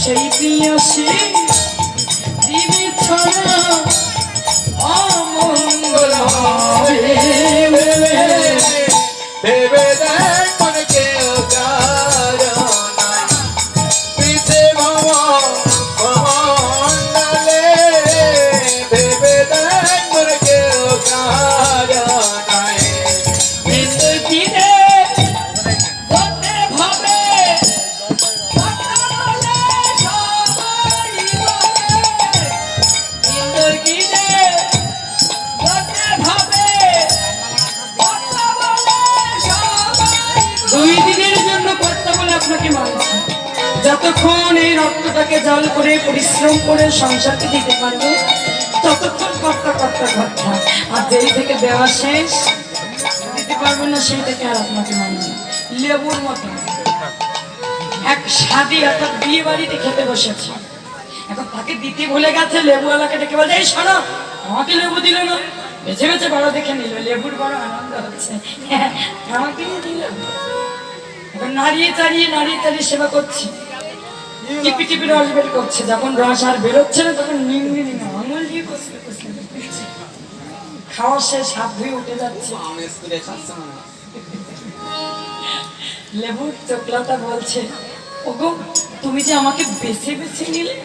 সেই প্রিয়সী দিবি ছড়া অমঙ্গল ভেবে দেখ মনে কেউ পিছে ভবন্ডলে ভেবে দেখ মনে কেউ যতক্ষণ এই রক্তটাকে জল করে পরিশ্রম করে সংসারকে দিতে পারবো ততক্ষণ কর্তা কর্তা কর্তা, আর যেই থেকে দেওয়া শেষ দিতে পারবো না সেই থেকে আর আপনাকে মানবে না। লেবুর মতো এক শাদি অর্থাৎ বিয়ে বাড়িতে খেতে বসেছে, এখন তাকে দিতে ভুলে গেছে, লেবুওয়ালাকে ডেকে বলছে এই শোনো আমাকে লেবু দিল না, বেছে বেছে বড় দেখে নিল, লেবুর বড় আনন্দ হচ্ছে আমাকে দিল। এখন নাড়িয়ে চাড়িয়ে সেবা করছি, টিপি টিপি রস বের করছে, যখন রস আর বেরোচ্ছে না তখন নিংড়ি নিংড়ি আঙুল দিয়ে কষলে কষলে দিচ্ছে, খাওয়া শেষ হাত ধুয়ে উঠে যাচ্ছে। লেবুর চোখলাটা বলছে ওগো তুমি যে আমাকে বেছে বেছে নিলে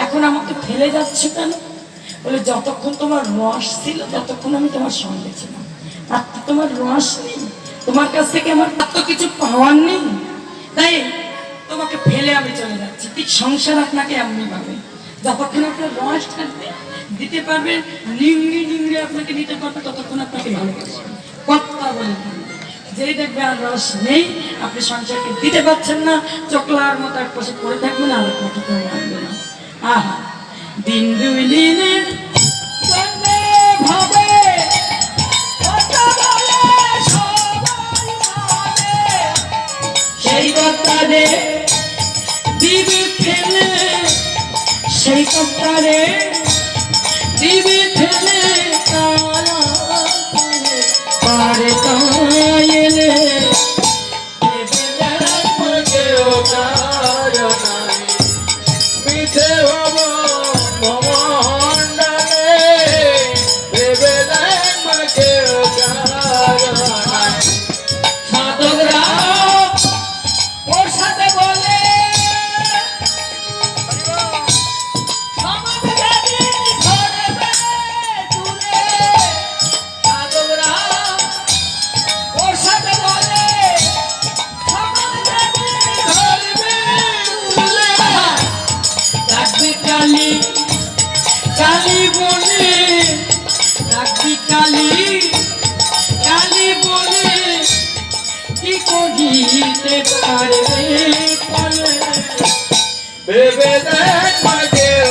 এখন আমাকে ফেলে যাচ্ছ কেন? বলে যতক্ষণ তোমার রস ছিল ততক্ষণ আমি তোমার সঙ্গে ছিলাম, আর তো তোমার রস নেই, তোমার কাছ থেকে আমার তো কিছু পাওয়ার নেই, তাই তোমাকে ফেলে আমি চলে যাচ্ছি। ঠিক সংসার আপনাকে এমনি ভাবে যতক্ষণ আপনার রস থাকবে দিতে পারবেন, নিংড়ি নিংড়ি আপনাকে দিতে পারবে, ততক্ষণ আপনাকে ভালোবাসবে কথা বলে। যেই দেখবে আর রস নেই, আপনি সংসারকে দিতে পারছেন না, চোখলার মতো এক পাশে পড়ে থাকবেন, আর এক পাশে কেউ মানবে না। আহা দিন দুই দিনের ভাবে সেই কথা রে দিবি ফেলে, সেই কথা রে দিবি ফেলে পারে তাইলে পিছে ভবন্ডলে ভেবে দেখ মনে কেউ সাধকরা ওর সাথে বলে সাধকরা ওর সাথে বলে রাখবি কালী কালী বলে, রাখবি কালী কালী বলে কি করিতে পারবে বলে ভেবে দেখ মনে কেউ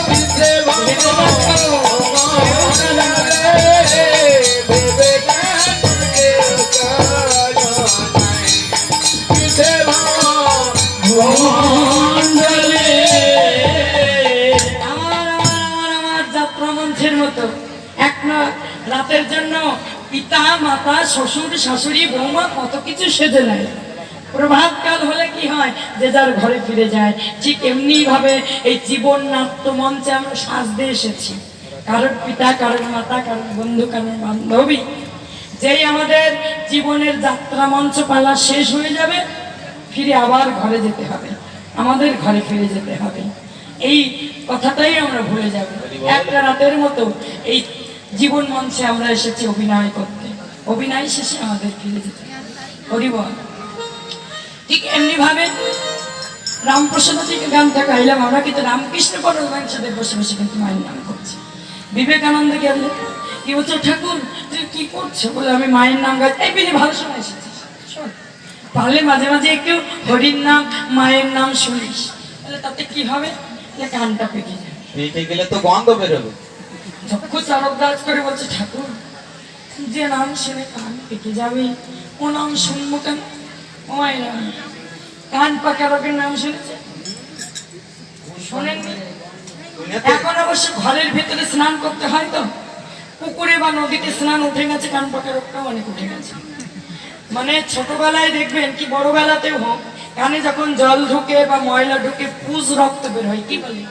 পিছে ভবন্ডলে ভেবে দেখ মনে কেউ পিছে মন্ডলে আমার যাত্রা মঞ্চের মতো এক রাতের জন্য পিতা মাতা শ্বশুর শাশুড়ি বৌমা কত কিছু সেজে নেয়, প্রভাত কাল হলে কি হয় যে যার ঘরে ফিরে যায়, ঠিক এমনি ভাবে এই জীবন নাট্য মঞ্চে আমরা সাজতে এসেছি, কারোর পিতা কারোর মাতা কারোর বন্ধু কারোর বান্ধবী। যেই আমাদের জীবনের যাত্রা মঞ্চ পালা শেষ হয়ে যাবে ফিরে আবার ঘরে যেতে হবে, আমাদের ঘরে ফিরে যেতে হবে, এই কথাটাই আমরা ভুলে যাব। একটা রাতের মতো এই জীবন মঞ্চে আমরা এসেছি অভিনয় করতে, অভিনয় শেষে আমাদের ফিরে যেতে হরিবল। ঠিক এমনি ভাবে রামপ্রসাদ থেকে গানটা গাইলাম, আমরা কিন্তু রামকৃষ্ণ পরমহংসদেব বসে বসে কিন্তু মায়ের নাম করছি। বিবেকানন্দ গেল কি বলছো ঠাকুর তুই কি করছো? বলে আমি মায়ের নাম গাই। এই বিনি ভালো সময় এসেছিস, শোন পারলে মাঝে মাঝে একটু হরির নাম মায়ের নাম শুনিস, তাহলে তাতে কি হবে, কানটা পেকে যাবে, পেকে গেলে তো গন্ধ বেরোবে। যক্ষ চারক দাজ করে বলছে ঠাকুর যে নাম শুনে কান পেকে যাবে ও নাম শুনবো কেন? ও মায়ের নাম কান পাকা রোগের নাম শুনেছে? শোনেননি? এখন অবশ্য ঘরের ভেতরে স্নান করতে হয়, তো পুকুরে বা নদীতে স্নান উঠে গেছে, কান পাকা রোগটাও অনেক উঠে গেছে। মানে ছোটবেলায় দেখবেন কি বড়বেলাতেও হোক, কানে যখন জল ঢুকে বা ময়লা ঢুকে পুজ রক্ত বের হয়, কি বলে?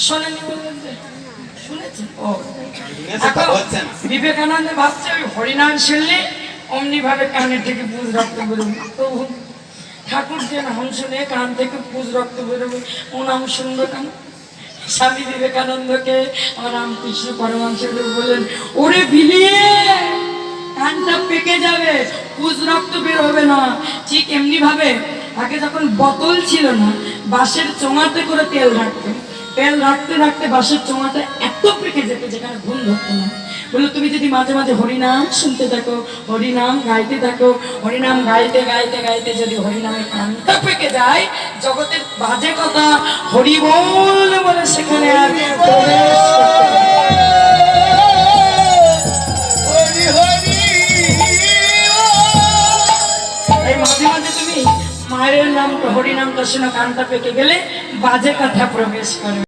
শোনেনি বললেন যে? শুনেছেন? ও শুনেছে, তা হচ্ছে না। বিবেকানন্দ ভাবছে ওই হরিনাম শুনলে অমনি ভাবে কানের থেকে পুজ রক্ত বেরোবে। তো ঠাকুর যে নাম শুনে কান থেকে পুজ রক্ত বেরোবে, ও নাম শুনবে কেন? স্বামী বিবেকানন্দকে আমার রামকৃষ্ণ পরমহংসদেব বললেন, ওরে বিলিয়ে কানটা পেকে যাবে, পুজ রক্ত বের হবে না। ঠিক এমনি ভাবে আগে যখন বোতল ছিল না, বাঁশের চোঙাতে করে তেল রাখতো, তেল রাখতে রাখতে বাঁশের চোঙাটা এত পেকে যেত যেখানে ঘুম ধরতো না। বললো তুমি যদি মাঝে মাঝে হরিনাম শুনতে থাকো, হরিনাম গাইতে থাকো, হরিনাম গাইতে গাইতে গাইতে যদি হরিনামের কানটা পেকে যায়, জগতের বাজে কথা হরি বল বলে সেখানে আর প্রবেশ করতে পারবে না। হরি হরি এই মাঝে মাঝে তুমি মায়ের নাম হরিনামটা শুনে কানটা পেকে গেলে বাজে কথা প্রবেশ করবে।